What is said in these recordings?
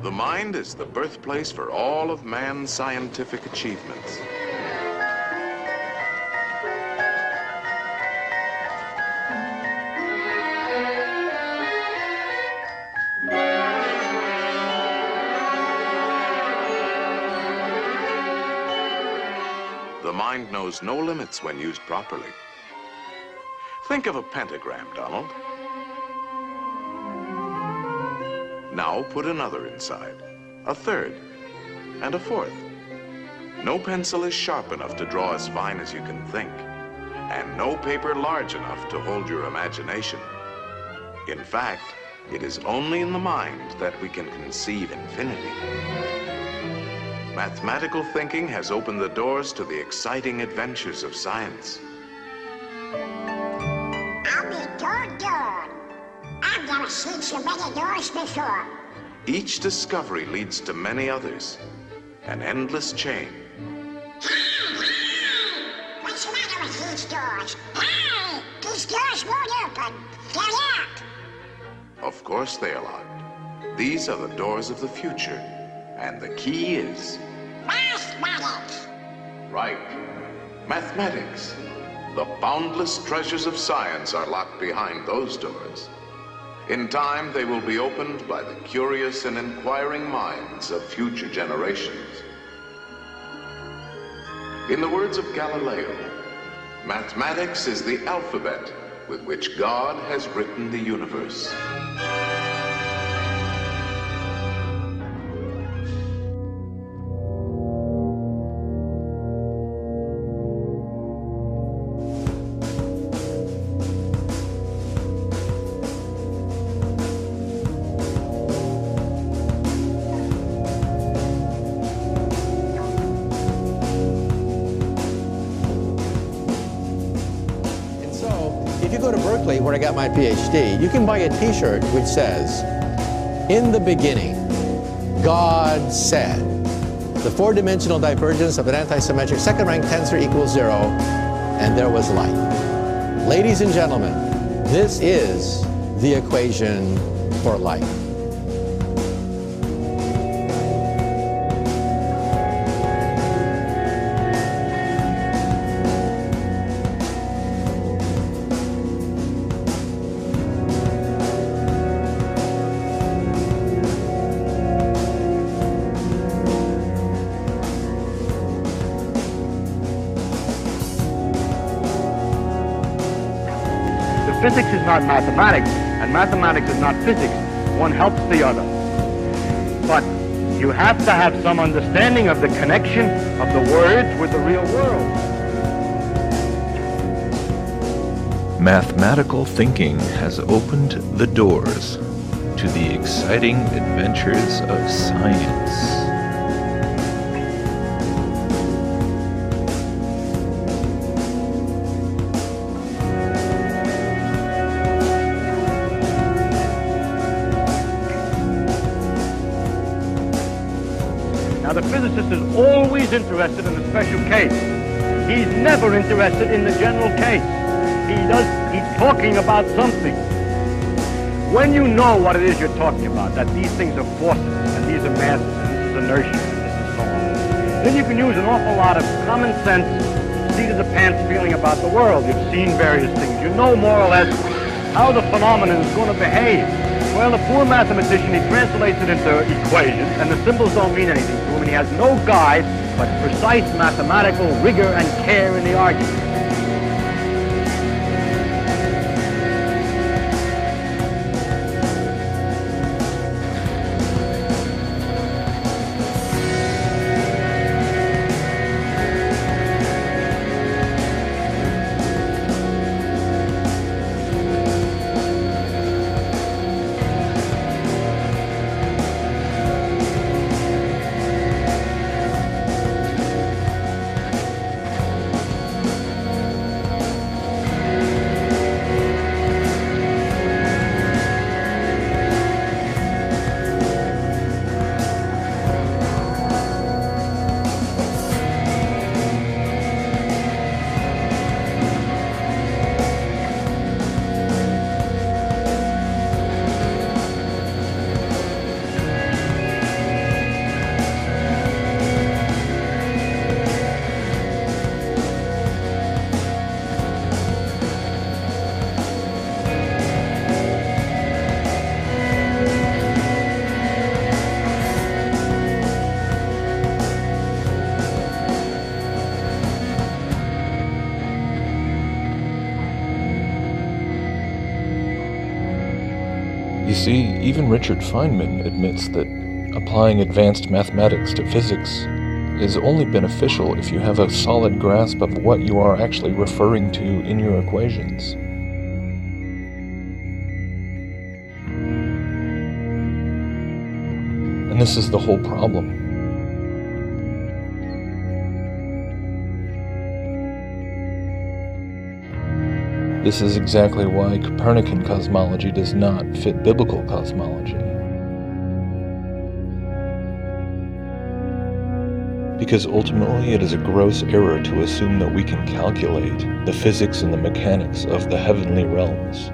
The mind is the birthplace for all of man's scientific achievements. The mind knows no limits when used properly. Think of a pentagram, Donald. Now put another inside, a third, and a fourth. No pencil is sharp enough to draw as fine as you can think, and no paper large enough to hold your imagination. In fact, it is only in the mind that we can conceive infinity. Mathematical thinking has opened the doors to the exciting adventures of science. I'll be doggone. I've never seen so many doors before. Each discovery leads to many others, an endless chain. What's the matter with these doors? Hey! These doors won't open. They're locked. Of course they are locked. These are the doors of the future, and the key is... Mathematics. Right. Mathematics. The boundless treasures of science are locked behind those doors. In time, they will be opened by the curious and inquiring minds of future generations. In the words of Galileo, mathematics is the alphabet with which God has written the universe. If you go to Berkeley, where I got my PhD, you can buy a t-shirt which says, "In the beginning, God said." The four-dimensional divergence of an anti-symmetric second-rank tensor equals 0, and there was light. Ladies and gentlemen, this is the equation for light. Physics is not mathematics, and mathematics is not physics. One helps the other. But you have to have some understanding of the connection of the words with the real world. Mathematical thinking has opened the doors to the exciting adventures of science. Now, the physicist is always interested in the special case. He's never interested in the general case. He's talking about something. When you know what it is you're talking about, that these things are forces, and these are masses, and this is inertia, and this is so on, then you can use an awful lot of common sense, seat-of-the-pants feeling about the world. You've seen various things. You know more or less how the phenomenon is going to behave. Well, the poor mathematician, he translates it into equations, and the symbols don't mean anything to him, and he has no guide but precise mathematical rigor and care in the argument. see, even Richard Feynman admits that applying advanced mathematics to physics is only beneficial if you have a solid grasp of what you are actually referring to in your equations. And this is the whole problem. This is exactly why Copernican cosmology does not fit biblical cosmology. Because ultimately it is a gross error to assume that we can calculate the physics and the mechanics of the heavenly realms.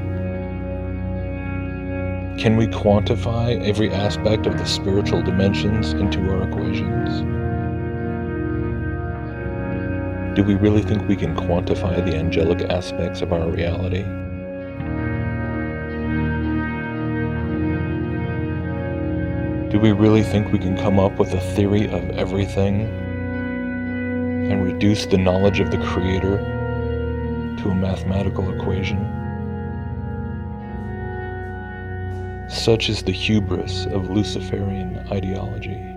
Can we quantify every aspect of the spiritual dimensions into our equations? Do we really think we can quantify the angelic aspects of our reality? Do we really think we can come up with a theory of everything and reduce the knowledge of the Creator to a mathematical equation? Such is the hubris of Luciferian ideology.